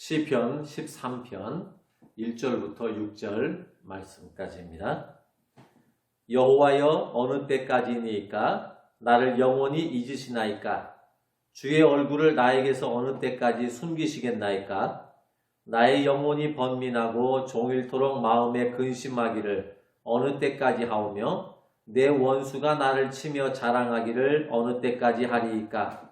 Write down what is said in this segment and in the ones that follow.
시편 13편 1절부터 6절 말씀까지입니다. 여호와여 어느 때까지니까 나를 영원히 잊으시나이까? 주의 얼굴을 나에게서 어느 때까지 숨기시겠나이까? 나의 영혼이 번민하고 종일토록 마음에 근심하기를 어느 때까지 하오며 내 원수가 나를 치며 자랑하기를 어느 때까지 하리이까?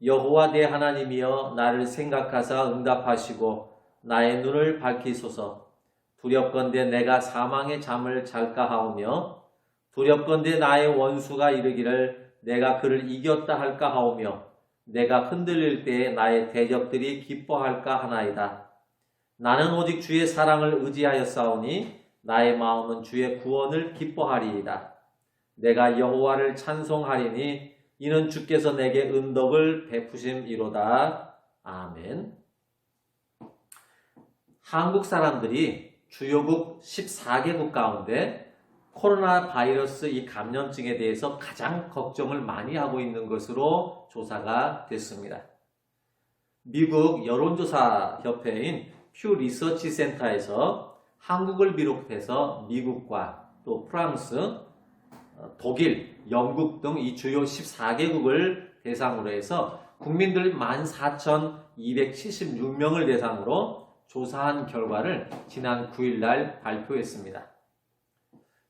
여호와 내 하나님이여 나를 생각하사 응답하시고 나의 눈을 밝히소서. 두렵건대 내가 사망의 잠을 잘까 하오며 두렵건대 나의 원수가 이르기를 내가 그를 이겼다 할까 하오며 내가 흔들릴 때에 나의 대적들이 기뻐할까 하나이다. 나는 오직 주의 사랑을 의지하였사오니 나의 마음은 주의 구원을 기뻐하리이다. 내가 여호와를 찬송하리니 이는 주께서 내게 은덕을 베푸심이로다. 아멘. 한국 사람들이 주요국 14개국 가운데 코로나 바이러스 이 감염증에 대해서 가장 걱정을 많이 하고 있는 것으로 조사가 됐습니다. 미국 여론조사 협회인 퓨 리서치 센터에서 한국을 비롯해서 미국과 또 프랑스, 독일, 영국 등 이 주요 14개국을 대상으로 해서 국민들 14,276명을 대상으로 조사한 결과를 지난 9일날 발표했습니다.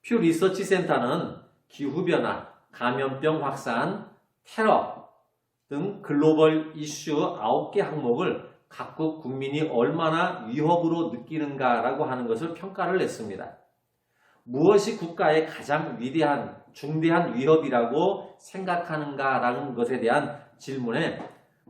퓨 리서치 센터는 기후변화, 감염병 확산, 테러 등 글로벌 이슈 9개 항목을 각국 국민이 얼마나 위협으로 느끼는가라고 하는 것을 평가를 했습니다. 무엇이 국가의 가장 위대한, 중대한 위협이라고 생각하는가라는 것에 대한 질문에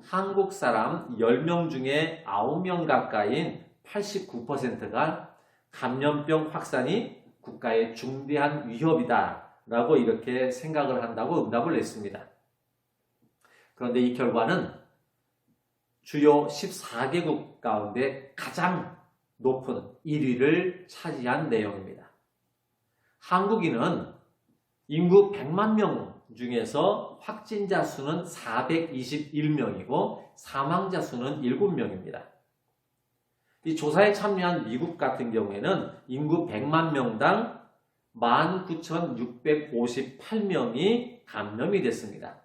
한국 사람 10명 중에 9명 가까이인 89%가 감염병 확산이 국가의 중대한 위협이다 라고 이렇게 생각을 한다고 응답을 냈습니다. 그런데 이 결과는 주요 14개국 가운데 가장 높은 1위를 차지한 내용입니다. 한국인은 인구 100만 명 중에서 확진자 수는 421명이고 사망자 수는 7명입니다. 이 조사에 참여한 미국 같은 경우에는 인구 100만 명당 19,658명이 감염이 됐습니다.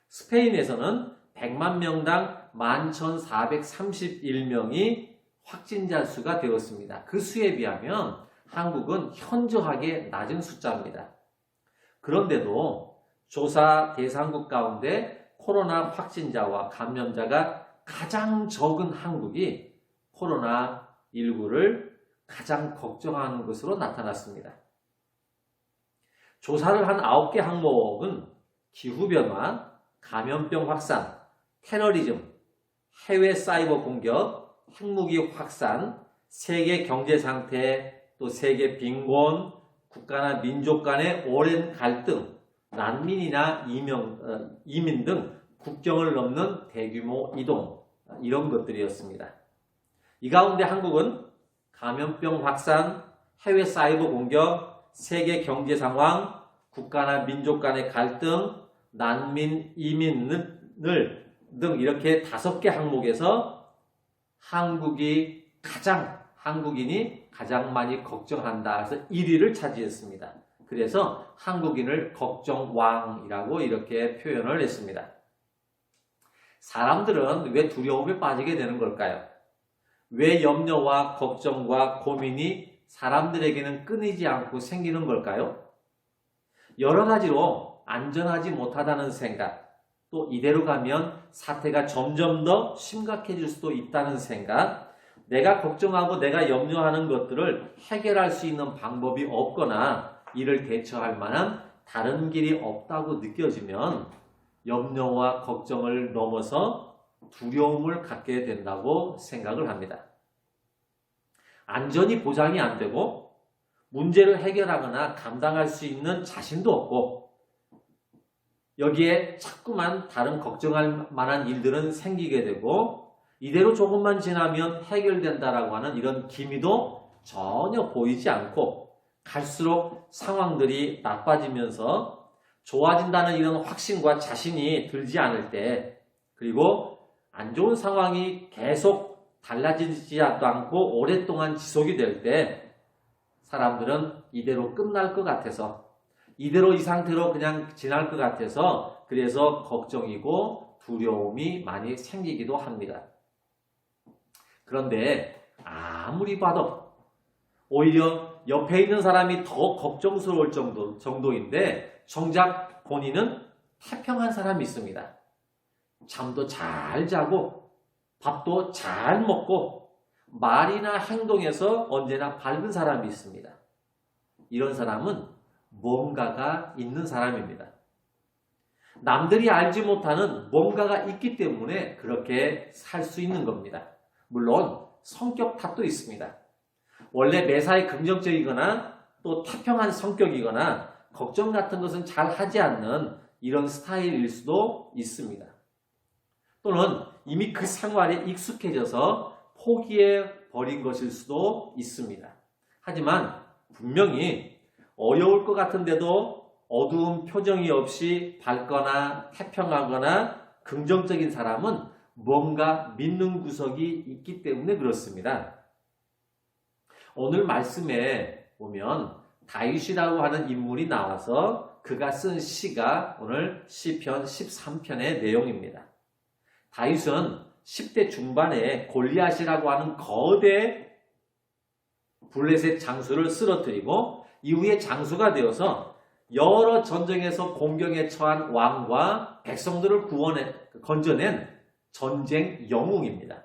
스페인에서는 100만 명당 11,431명이 확진자 수가 되었습니다. 그 수에 비하면 한국은 현저하게 낮은 숫자입니다. 그런데도 조사 대상국 가운데 코로나 확진자와 감염자가 가장 적은 한국이 코로나19를 가장 걱정하는 것으로 나타났습니다. 조사를 한 9개 항목은 기후변화, 감염병 확산, 테러리즘, 해외 사이버 공격, 핵무기 확산, 세계 경제 상태, 또 세계 빈곤, 국가나 민족 간의 오랜 갈등, 난민이나 이민 등 국경을 넘는 대규모 이동, 이런 것들이었습니다. 이 가운데 한국은 감염병 확산, 해외 사이버 공격, 세계 경제 상황, 국가나 민족 간의 갈등, 난민, 이민을 등 이렇게 5개 항목에서 한국인이 가장 많이 걱정한다. 그래서 1위를 차지했습니다. 그래서 한국인을 걱정왕이라고 이렇게 표현을 했습니다. 사람들은 왜 두려움에 빠지게 되는 걸까요? 왜 염려와 걱정과 고민이 사람들에게는 끊이지 않고 생기는 걸까요? 여러 가지로 안전하지 못하다는 생각, 또 이대로 가면 사태가 점점 더 심각해질 수도 있다는 생각, 내가 걱정하고 내가 염려하는 것들을 해결할 수 있는 방법이 없거나 이를 대처할 만한 다른 길이 없다고 느껴지면 염려와 걱정을 넘어서 두려움을 갖게 된다고 생각을 합니다. 안전이 보장이 안 되고 문제를 해결하거나 감당할 수 있는 자신도 없고 여기에 자꾸만 다른 걱정할 만한 일들은 생기게 되고 이대로 조금만 지나면 해결된다라고 하는 이런 기미도 전혀 보이지 않고 갈수록 상황들이 나빠지면서 좋아진다는 이런 확신과 자신이 들지 않을 때 그리고 안 좋은 상황이 계속 달라지지 않고 오랫동안 지속이 될 때 사람들은 이대로 끝날 것 같아서 이대로 이 상태로 그냥 지날 것 같아서 그래서 걱정이고 두려움이 많이 생기기도 합니다. 그런데 아무리 봐도 오히려 옆에 있는 사람이 더 걱정스러울 정도인데 정작 본인은 태평한 사람이 있습니다. 잠도 잘 자고 밥도 잘 먹고 말이나 행동에서 언제나 밝은 사람이 있습니다. 이런 사람은 뭔가가 있는 사람입니다. 남들이 알지 못하는 뭔가가 있기 때문에 그렇게 살 수 있는 겁니다. 물론 성격 탓도 있습니다. 원래 매사에 긍정적이거나 또 태평한 성격이거나 걱정 같은 것은 잘 하지 않는 이런 스타일일 수도 있습니다. 또는 이미 그 생활에 익숙해져서 포기해 버린 것일 수도 있습니다. 하지만 분명히 어려울 것 같은데도 어두운 표정이 없이 밝거나 태평하거나 긍정적인 사람은 뭔가 믿는 구석이 있기 때문에 그렇습니다. 오늘 말씀에 보면 다윗이라고 하는 인물이 나와서 그가 쓴 시가 오늘 시편 13편의 내용입니다. 다윗은 10대 중반에 골리앗이라고 하는 거대 블레셋 장수를 쓰러뜨리고 이후에 장수가 되어서 여러 전쟁에서 공경에 처한 왕과 백성들을 건져낸 전쟁 영웅입니다.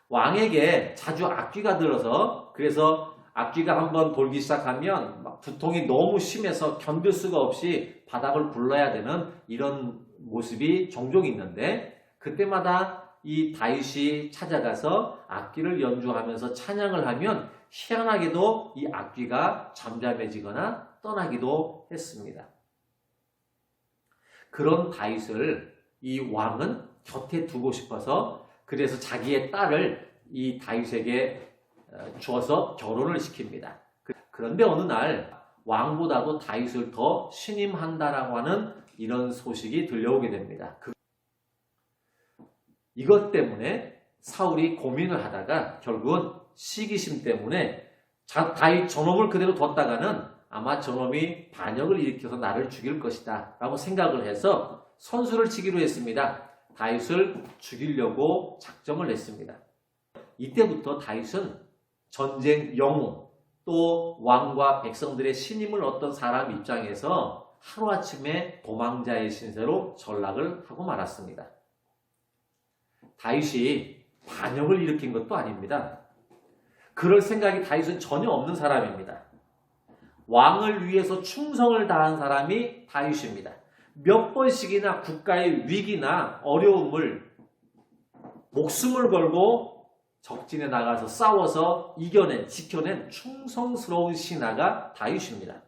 왕에게 자주 악귀가 들어서 그래서 악귀가 한번 돌기 시작하면 두통이 너무 심해서 견딜 수가 없이 바닥을 굴러야 되는 이런 모습이 종종 있는데 그때마다 이 다윗이 찾아가서 악기를 연주하면서 찬양을 하면 희한하게도 이 악귀가 잠잠해지거나 떠나기도 했습니다. 그런 다윗을 이 왕은 곁에 두고 싶어서 그래서 자기의 딸을 이 다윗에게 주어서 결혼을 시킵니다. 그런데 어느 날 왕보다도 다윗을 더 신임한다라고 하는 이런 소식이 들려오게 됩니다. 이것 때문에 사울이 고민을 하다가 결국은 시기심 때문에 다윗 저놈을 그대로 뒀다가는 아마 저놈이 반역을 일으켜서 나를 죽일 것이다 라고 생각을 해서 선수를 치기로 했습니다. 다윗을 죽이려고 작정을 했습니다. 이때부터 다윗은 전쟁 영웅 또 왕과 백성들의 신임을 얻던 사람 입장에서 하루아침에 도망자의 신세로 전락을 하고 말았습니다. 다윗이 반역을 일으킨 것도 아닙니다. 그럴 생각이 다윗은 전혀 없는 사람입니다. 왕을 위해서 충성을 다한 사람이 다윗입니다. 몇 번씩이나 국가의 위기나 어려움을 목숨을 걸고 적진에 나가서 싸워서 지켜낸 충성스러운 신하가 다윗입니다.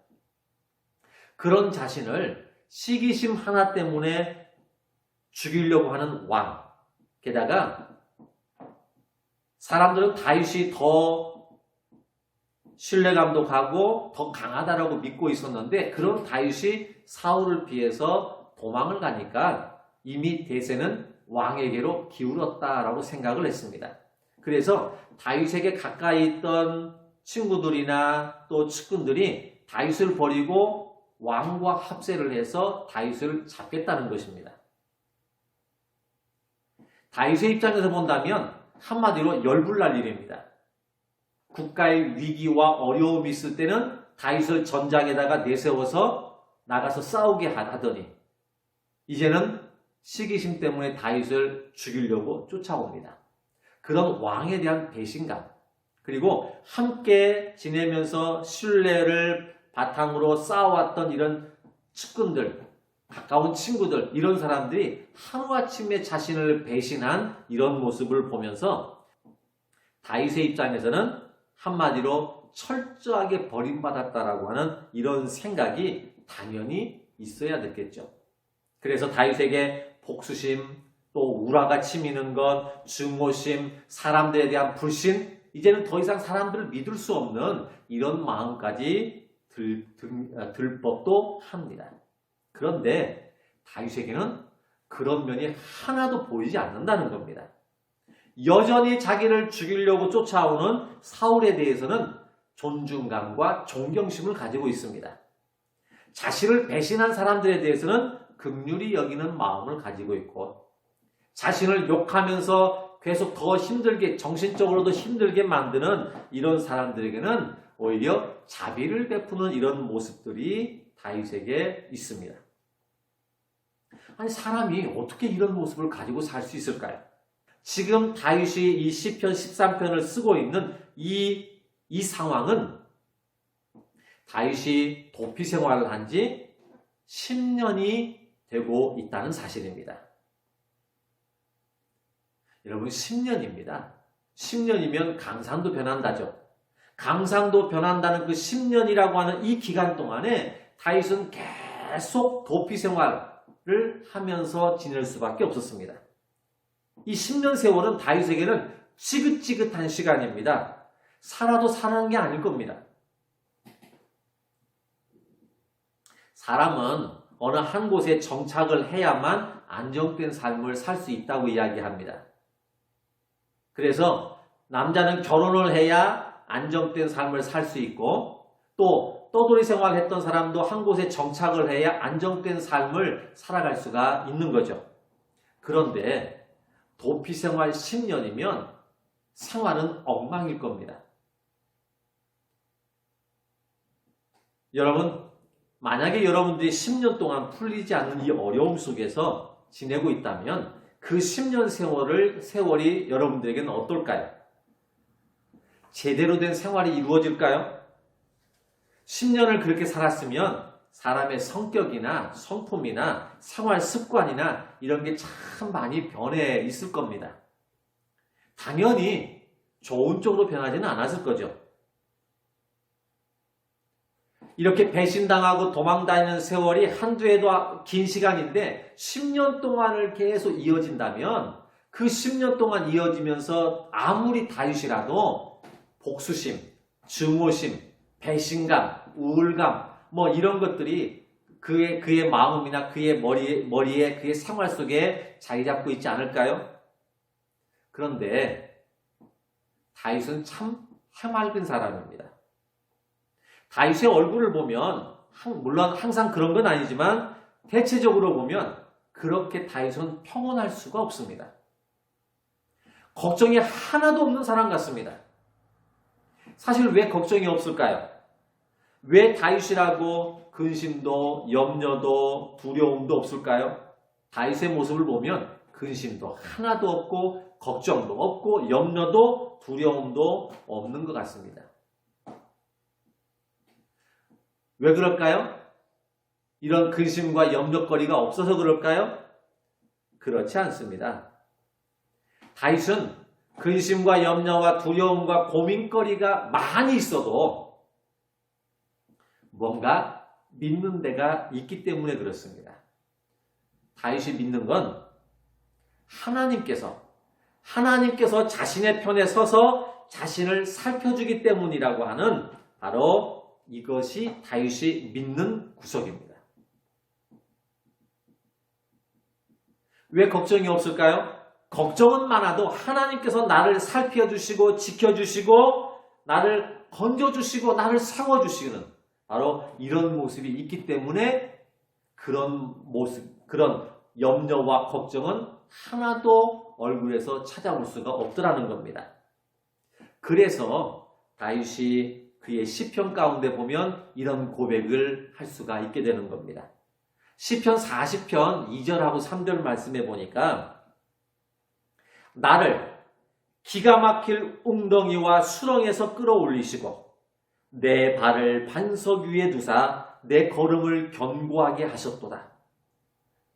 그런 자신을 시기심 하나 때문에 죽이려고 하는 왕, 게다가 사람들은 다윗이 더 신뢰감도 가고 더 강하다라고 믿고 있었는데 그런 다윗이 사울을 피해서 도망을 가니까 이미 대세는 왕에게로 기울었다라고 생각을 했습니다. 그래서 다윗에게 가까이 있던 친구들이나 또 측근들이 다윗을 버리고 왕과 합세를 해서 다윗을 잡겠다는 것입니다. 다윗의 입장에서 본다면 한마디로 열불날 일입니다. 국가의 위기와 어려움이 있을 때는 다윗을 전장에다가 내세워서 나가서 싸우게 하더니 이제는 시기심 때문에 다윗을 죽이려고 쫓아옵니다. 그런 왕에 대한 배신감 그리고 함께 지내면서 신뢰를 바탕으로 쌓아왔던 이런 측근들 가까운 친구들 이런 사람들이 하루아침에 자신을 배신한 이런 모습을 보면서 다윗의 입장에서는 한마디로 철저하게 버림받았다라고 하는 이런 생각이 당연히 있어야 됐겠죠. 그래서 다윗에게 복수심, 또 우라가 치미는 것, 증오심, 사람들에 대한 불신, 이제는 더 이상 사람들을 믿을 수 없는 이런 마음까지 들 법도 합니다. 그런데 다윗에게는 그런 면이 하나도 보이지 않는다는 겁니다. 여전히 자기를 죽이려고 쫓아오는 사울에 대해서는 존중감과 존경심을 가지고 있습니다. 자신을 배신한 사람들에 대해서는 긍휼히 여기는 마음을 가지고 있고, 자신을 욕하면서 계속 더 힘들게, 정신적으로도 힘들게 만드는 이런 사람들에게는 오히려 자비를 베푸는 이런 모습들이 다윗에게 있습니다. 아니, 사람이 어떻게 이런 모습을 가지고 살 수 있을까요? 지금 다윗이 이 시편 13편을 쓰고 있는 이 상황은 다윗이 도피 생활을 한 지 10년이 되고 있다는 사실입니다. 여러분, 10년입니다. 10년이면 강산도 변한다죠. 강산도 변한다는 그 10년이라고 하는 이 기간 동안에 다윗은 계속 도피 생활을 하면서 지낼 수밖에 없었습니다. 이 10년 세월은 다윗에게는 지긋지긋한 시간입니다. 살아도 사는 게 아닐 겁니다. 사람은 어느 한 곳에 정착을 해야만 안정된 삶을 살 수 있다고 이야기합니다. 그래서 남자는 결혼을 해야 안정된 삶을 살 수 있고, 또 떠돌이 생활했던 사람도 한 곳에 정착을 해야 안정된 삶을 살아갈 수가 있는 거죠. 그런데 도피 생활 10년이면 생활은 엉망일 겁니다. 여러분, 만약에 여러분들이 10년 동안 풀리지 않는 이 어려움 속에서 지내고 있다면 그 10년 세월이 여러분들에게는 어떨까요? 제대로 된 생활이 이루어질까요? 10년을 그렇게 살았으면 사람의 성격이나 성품이나 생활 습관이나 이런 게 참 많이 변해 있을 겁니다. 당연히 좋은 쪽으로 변하지는 않았을 거죠. 이렇게 배신당하고 도망다니는 세월이 한두 해도 긴 시간인데 10년 동안을 계속 이어진다면 그 10년 동안 이어지면서 아무리 다윗이라도 복수심, 증오심, 배신감, 우울감 이런 것들이 그의 마음이나 그의 머리에 그의 생활 속에 자리 잡고 있지 않을까요? 그런데 다윗은 참 해맑은 사람입니다. 다윗의 얼굴을 보면 물론 항상 그런 건 아니지만 대체적으로 보면 그렇게 다윗은 평온할 수가 없습니다. 걱정이 하나도 없는 사람 같습니다. 사실 왜 걱정이 없을까요? 왜 다윗이라고 근심도 염려도 두려움도 없을까요? 다윗의 모습을 보면 근심도 하나도 없고 걱정도 없고 염려도 두려움도 없는 것 같습니다. 왜 그럴까요? 이런 근심과 염려거리가 없어서 그럴까요? 그렇지 않습니다. 다윗은 근심과 염려와 두려움과 고민거리가 많이 있어도 뭔가 믿는 데가 있기 때문에 그렇습니다. 다윗이 믿는 건 하나님께서 자신의 편에 서서 자신을 살펴주기 때문이라고 하는 바로 이것이 다윗이 믿는 구석입니다. 왜 걱정이 없을까요? 걱정은 많아도 하나님께서 나를 살펴주시고 지켜주시고 나를 건져주시고 나를 세워주시는 바로 이런 모습이 있기 때문에 그런 염려와 걱정은 하나도 얼굴에서 찾아올 수가 없더라는 겁니다. 그래서 다윗이 그의 시편 가운데 보면 이런 고백을 할 수가 있게 되는 겁니다. 시편 40편 2절하고 3절 말씀해 보니까 나를 기가 막힐 웅덩이와 수렁에서 끌어올리시고 내 발을 반석 위에 두사 내 걸음을 견고하게 하셨도다.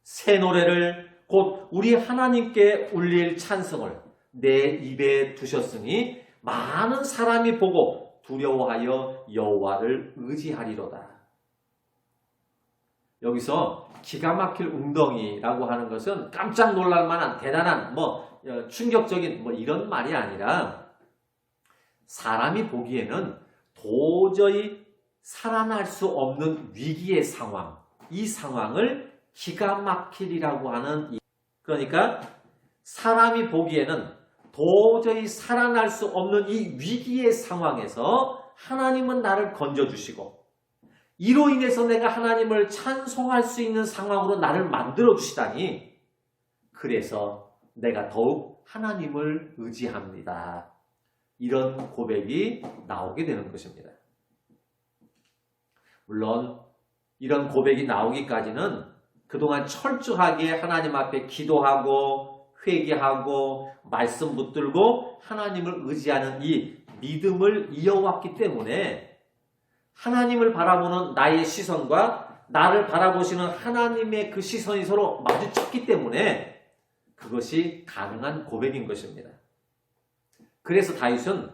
새 노래를 곧 우리 하나님께 울릴 찬송을 내 입에 두셨으니 많은 사람이 보고 두려워하여 여호와를 의지하리로다. 여기서 기가 막힐 웅덩이라고 하는 것은 깜짝 놀랄 만한 대단한 충격적인 이런 말이 아니라 사람이 보기에는 도저히 살아날 수 없는 위기의 상황, 이 상황을 기가 막힐이라고 하는 그러니까 사람이 보기에는 도저히 살아날 수 없는 이 위기의 상황에서 하나님은 나를 건져주시고 이로 인해서 내가 하나님을 찬송할 수 있는 상황으로 나를 만들어 주시다니 그래서 내가 더욱 하나님을 의지합니다. 이런 고백이 나오게 되는 것입니다. 물론 이런 고백이 나오기까지는 그동안 철저하게 하나님 앞에 기도하고 회개하고 말씀 붙들고 하나님을 의지하는 이 믿음을 이어왔기 때문에 하나님을 바라보는 나의 시선과 나를 바라보시는 하나님의 그 시선이 서로 마주쳤기 때문에 그것이 가능한 고백인 것입니다. 그래서 다윗은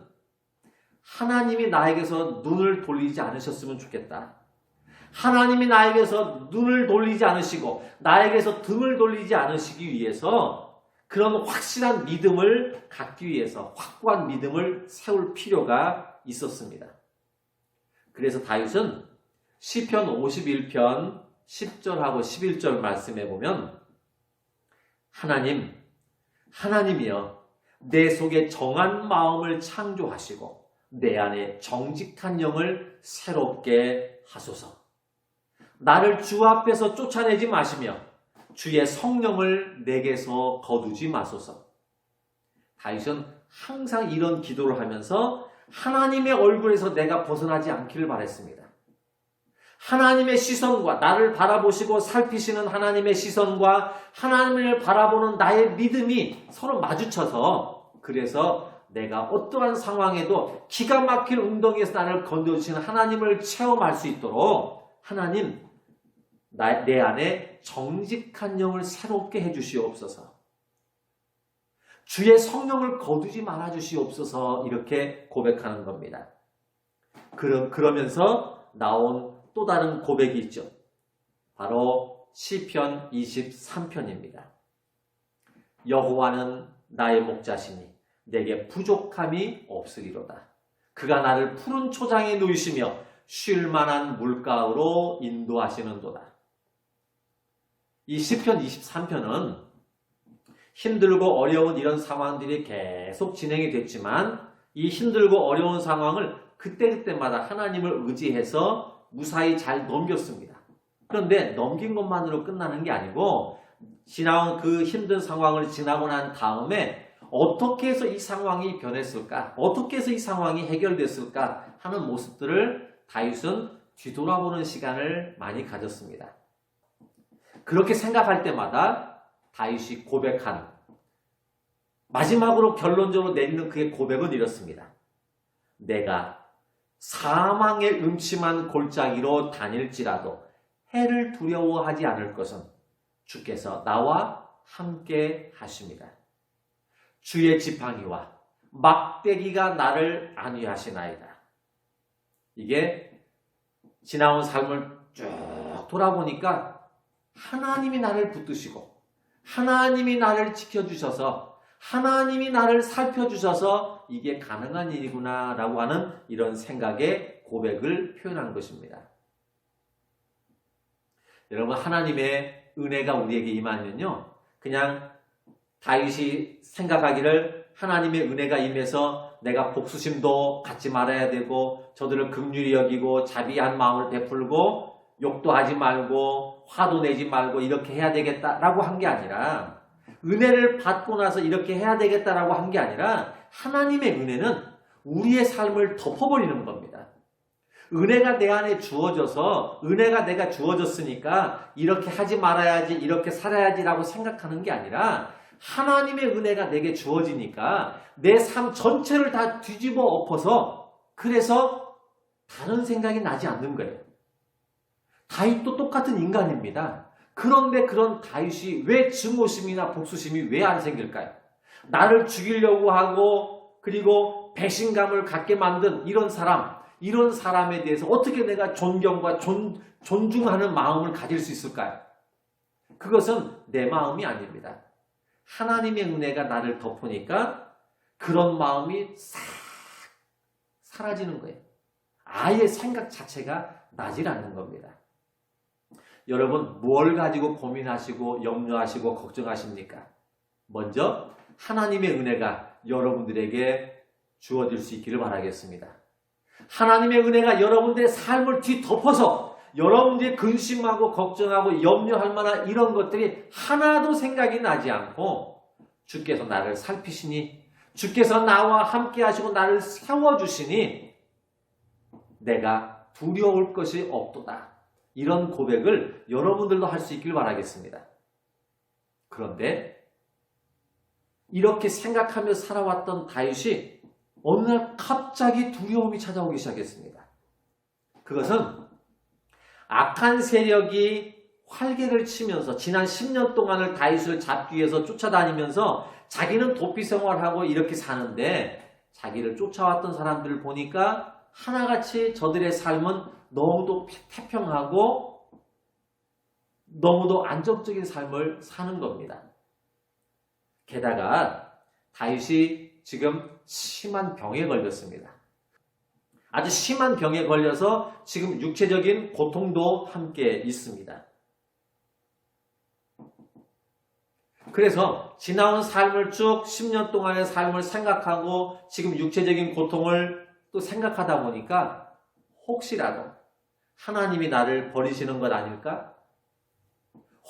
하나님이 나에게서 눈을 돌리지 않으셨으면 좋겠다. 하나님이 나에게서 눈을 돌리지 않으시고 나에게서 등을 돌리지 않으시기 위해서 그런 확실한 믿음을 갖기 위해서 확고한 믿음을 세울 필요가 있었습니다. 그래서 다윗은 시편 51편 10절하고 11절 말씀에 보면 하나님이여 내 속에 정한 마음을 창조하시고 내 안에 정직한 영을 새롭게 하소서. 나를 주 앞에서 쫓아내지 마시며 주의 성령을 내게서 거두지 마소서. 다윗은 항상 이런 기도를 하면서 하나님의 얼굴에서 내가 벗어나지 않기를 바랬습니다. 하나님의 시선과 나를 바라보시고 살피시는 하나님의 시선과 하나님을 바라보는 나의 믿음이 서로 마주쳐서 그래서 내가 어떠한 상황에도 기가 막힐 웅덩이에서 나를 건져주시는 하나님을 체험할 수 있도록 하나님 내 안에 정직한 영을 새롭게 해주시옵소서. 주의 성령을 거두지 말아주시옵소서. 이렇게 고백하는 겁니다. 그러면서 나온 또 다른 고백이 있죠. 바로 시편 23편입니다. 여호와는 나의 목자시니 내게 부족함이 없으리로다. 그가 나를 푸른 초장에 누이시며 쉴 만한 물가로 인도하시는도다. 이 시편 23편은 힘들고 어려운 이런 상황들이 계속 진행이 됐지만 이 힘들고 어려운 상황을 그때그때마다 하나님을 의지해서 무사히 잘 넘겼습니다. 그런데 넘긴 것만으로 끝나는 게 아니고 지나온 그 힘든 상황을 지나고 난 다음에 어떻게 해서 이 상황이 변했을까? 어떻게 해서 이 상황이 해결됐을까? 하는 모습들을 다윗은 뒤돌아보는 시간을 많이 가졌습니다. 그렇게 생각할 때마다 다윗이 고백한 마지막으로 결론적으로 내리는 그의 고백은 이렇습니다. 내가 사망의 음침한 골짜기로 다닐지라도 해를 두려워하지 않을 것은 주께서 나와 함께 하십니다. 주의 지팡이와 막대기가 나를 안위하시나이다. 이게 지나온 삶을 쭉 돌아보니까 하나님이 나를 붙드시고 하나님이 나를 지켜주셔서 하나님이 나를 살펴주셔서 이게 가능한 일이구나 라고 하는 이런 생각의 고백을 표현한 것입니다. 여러분 하나님의 은혜가 우리에게 임하면요 그냥 다윗이 생각하기를 하나님의 은혜가 임해서 내가 복수심도 갖지 말아야 되고 저들을 긍휼히 여기고 자비한 마음을 베풀고 욕도 하지 말고 화도 내지 말고 이렇게 해야 되겠다라고 한 게 아니라 은혜를 받고 나서 이렇게 해야 되겠다라고 한 게 아니라 하나님의 은혜는 우리의 삶을 덮어버리는 겁니다. 은혜가 내 안에 주어져서 은혜가 내가 주어졌으니까 이렇게 하지 말아야지 이렇게 살아야지라고 생각하는 게 아니라 하나님의 은혜가 내게 주어지니까 내 삶 전체를 다 뒤집어 엎어서 그래서 다른 생각이 나지 않는 거예요. 다윗도 똑같은 인간입니다. 그런데 그런 다윗이 왜 증오심이나 복수심이 왜 안 생길까요? 나를 죽이려고 하고 그리고 배신감을 갖게 만든 이런 사람에 대해서 어떻게 내가 존경과 존중하는 마음을 가질 수 있을까요? 그것은 내 마음이 아닙니다. 하나님의 은혜가 나를 덮으니까 그런 마음이 싹 사라지는 거예요. 아예 생각 자체가 나질 않는 겁니다. 여러분 뭘 가지고 고민하시고 염려하시고 걱정하십니까? 먼저 하나님의 은혜가 여러분들에게 주어질 수 있기를 바라겠습니다. 하나님의 은혜가 여러분들의 삶을 뒤덮어서 여러분들이 근심하고 걱정하고 염려할 만한 이런 것들이 하나도 생각이 나지 않고 주께서 나를 살피시니, 주께서 나와 함께 하시고 나를 세워주시니 내가 두려울 것이 없도다. 이런 고백을 여러분들도 할 수 있길 바라겠습니다. 그런데 이렇게 생각하며 살아왔던 다윗이 어느 날 갑자기 두려움이 찾아오기 시작했습니다. 그것은 악한 세력이 활개를 치면서 지난 10년 동안을 다윗을 잡기 위해서 쫓아다니면서 자기는 도피 생활하고 이렇게 사는데 자기를 쫓아왔던 사람들을 보니까 하나같이 저들의 삶은 너무도 태평하고 너무도 안정적인 삶을 사는 겁니다. 게다가 다윗이 지금 심한 병에 걸렸습니다. 아주 심한 병에 걸려서 지금 육체적인 고통도 함께 있습니다. 그래서 지나온 삶을 쭉 10년 동안의 삶을 생각하고 지금 육체적인 고통을 또 생각하다 보니까 혹시라도 하나님이 나를 버리시는 것 아닐까?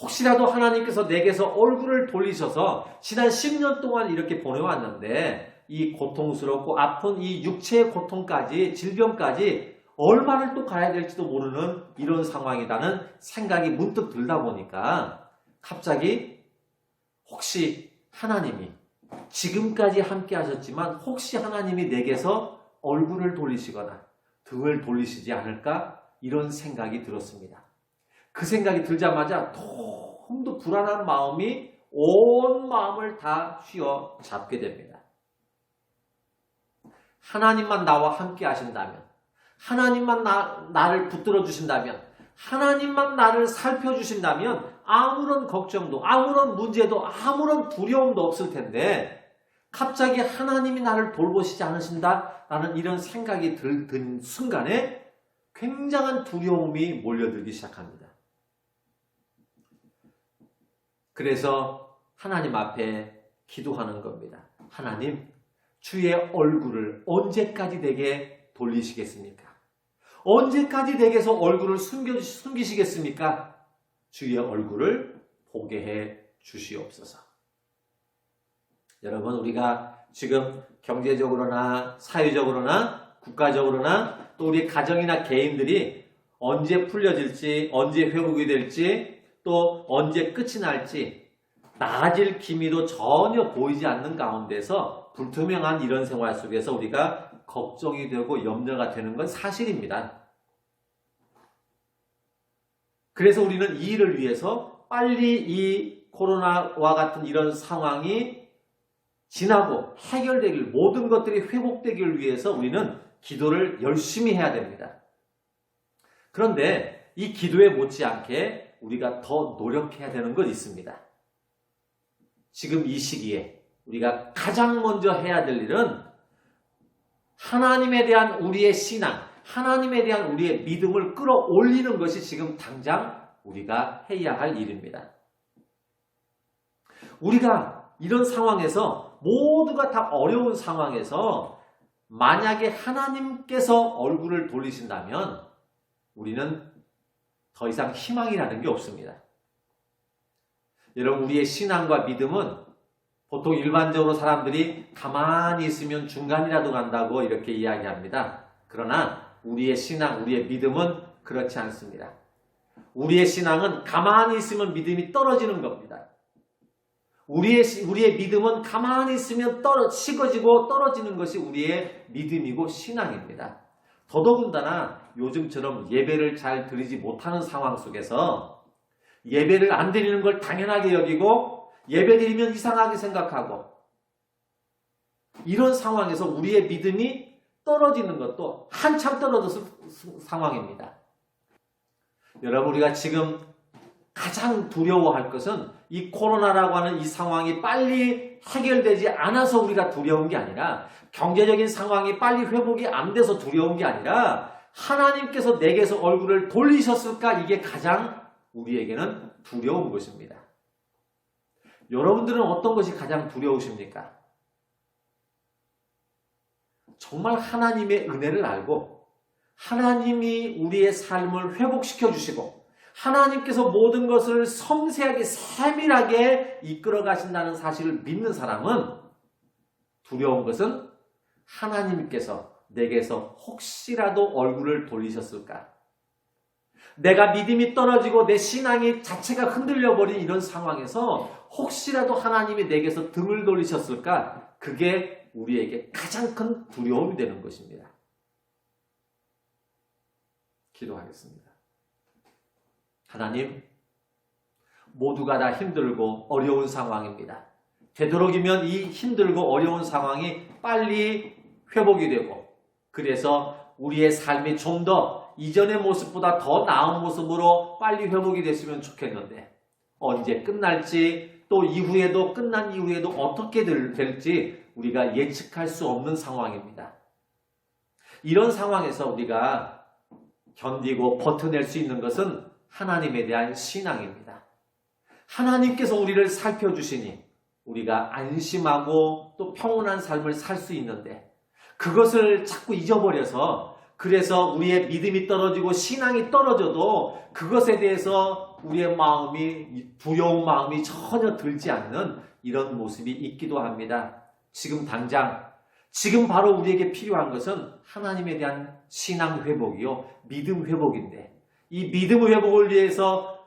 혹시라도 하나님께서 내게서 얼굴을 돌리셔서 지난 10년 동안 이렇게 보내왔는데 이 고통스럽고 아픈 이 육체의 고통까지, 질병까지 얼마를 또 가야 될지도 모르는 이런 상황이라는 생각이 문득 들다 보니까 갑자기 혹시 하나님이 지금까지 함께 하셨지만 혹시 하나님이 내게서 얼굴을 돌리시거나 등을 돌리시지 않을까? 이런 생각이 들었습니다. 그 생각이 들자마자 너무도 불안한 마음이 온 마음을 다 휘어 잡게 됩니다. 하나님만 나와 함께 하신다면, 하나님만 나를 붙들어 주신다면, 하나님만 나를 살펴주신다면 아무런 걱정도, 아무런 문제도, 아무런 두려움도 없을 텐데 갑자기 하나님이 나를 돌보시지 않으신다라는 이런 생각이 든 순간에 굉장한 두려움이 몰려들기 시작합니다. 그래서 하나님 앞에 기도하는 겁니다. 하나님, 주의 얼굴을 언제까지 내게 돌리시겠습니까? 언제까지 내게서 얼굴을 숨기시겠습니까? 주의 얼굴을 보게 해 주시옵소서. 여러분, 우리가 지금 경제적으로나 사회적으로나 국가적으로나 또 우리 가정이나 개인들이 언제 풀려질지, 언제 회복이 될지, 또 언제 끝이 날지 나아질 기미도 전혀 보이지 않는 가운데서 불투명한 이런 생활 속에서 우리가 걱정이 되고 염려가 되는 건 사실입니다. 그래서 우리는 이 일을 위해서 빨리 이 코로나와 같은 이런 상황이 지나고 해결되길, 모든 것들이 회복되기를 위해서 우리는 기도를 열심히 해야 됩니다. 그런데 이 기도에 못지않게 우리가 더 노력해야 되는 것 있습니다. 지금 이 시기에 우리가 가장 먼저 해야 될 일은 하나님에 대한 우리의 신앙, 하나님에 대한 우리의 믿음을 끌어올리는 것이 지금 당장 우리가 해야 할 일입니다. 우리가 이런 상황에서 모두가 다 어려운 상황에서 만약에 하나님께서 얼굴을 돌리신다면 우리는 더 이상 희망이라는 게 없습니다. 여러분, 우리의 신앙과 믿음은 보통 일반적으로 사람들이 가만히 있으면 중간이라도 간다고 이렇게 이야기합니다. 그러나 우리의 신앙, 우리의 믿음은 그렇지 않습니다. 우리의 신앙은 가만히 있으면 믿음이 떨어지는 겁니다. 우리의 믿음은 가만히 있으면 식어지고 떨어지는 것이 우리의 믿음이고 신앙입니다. 더더군다나 요즘처럼 예배를 잘 드리지 못하는 상황 속에서 예배를 안 드리는 걸 당연하게 여기고 예배 드리면 이상하게 생각하고 이런 상황에서 우리의 믿음이 떨어지는 것도 한참 떨어졌을 상황입니다. 여러분, 우리가 지금 가장 두려워할 것은 이 코로나라고 하는 이 상황이 빨리 해결되지 않아서 우리가 두려운 게 아니라, 경제적인 상황이 빨리 회복이 안 돼서 두려운 게 아니라 하나님께서 내게서 얼굴을 돌리셨을까, 이게 가장 우리에게는 두려운 것입니다. 여러분들은 어떤 것이 가장 두려우십니까? 정말 하나님의 은혜를 알고 하나님이 우리의 삶을 회복시켜 주시고 하나님께서 모든 것을 섬세하게 세밀하게 이끌어 가신다는 사실을 믿는 사람은 두려운 것은 하나님께서 내게서 혹시라도 얼굴을 돌리셨을까? 내가 믿음이 떨어지고 내 신앙이 자체가 흔들려버린 이런 상황에서 혹시라도 하나님이 내게서 등을 돌리셨을까? 그게 우리에게 가장 큰 두려움이 되는 것입니다. 기도하겠습니다. 하나님, 모두가 다 힘들고 어려운 상황입니다. 되도록이면 이 힘들고 어려운 상황이 빨리 회복이 되고 그래서 우리의 삶이 좀 더 이전의 모습보다 더 나은 모습으로 빨리 회복이 됐으면 좋겠는데 언제 끝날지 또 이후에도 끝난 이후에도 어떻게 될지 우리가 예측할 수 없는 상황입니다. 이런 상황에서 우리가 견디고 버텨낼 수 있는 것은 하나님에 대한 신앙입니다. 하나님께서 우리를 살펴주시니 우리가 안심하고 또 평온한 삶을 살 수 있는데 그것을 자꾸 잊어버려서 그래서 우리의 믿음이 떨어지고 신앙이 떨어져도 그것에 대해서 우리의 마음이 두려운 마음이 전혀 들지 않는 이런 모습이 있기도 합니다. 지금 당장 지금 바로 우리에게 필요한 것은 하나님에 대한 신앙 회복이요 믿음 회복인데 이 믿음 회복을 위해서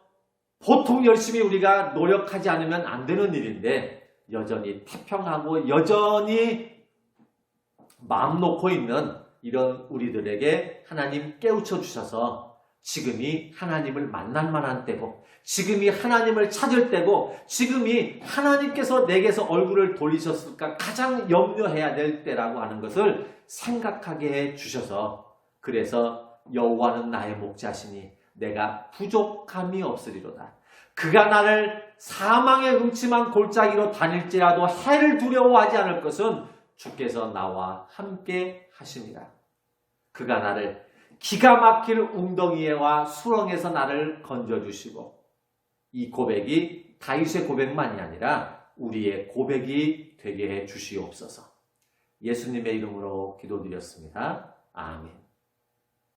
보통 열심히 우리가 노력하지 않으면 안 되는 일인데 여전히 태평하고 여전히 마음 놓고 있는 이런 우리들에게 하나님 깨우쳐 주셔서 지금이 하나님을 만날 만한 때고 지금이 하나님을 찾을 때고 지금이 하나님께서 내게서 얼굴을 돌리셨을까 가장 염려해야 될 때라고 하는 것을 생각하게 해 주셔서 그래서 여호와는 나의 목자시니 내가 부족함이 없으리로다. 그가 나를 사망의 음침한 골짜기로 다닐지라도 해를 두려워하지 않을 것은 주께서 나와 함께 하심이라. 그가 나를 기가 막힐 웅덩이와 수렁에서 나를 건져주시고 이 고백이 다윗의 고백만이 아니라 우리의 고백이 되게 해 주시옵소서. 예수님의 이름으로 기도드렸습니다. 아멘.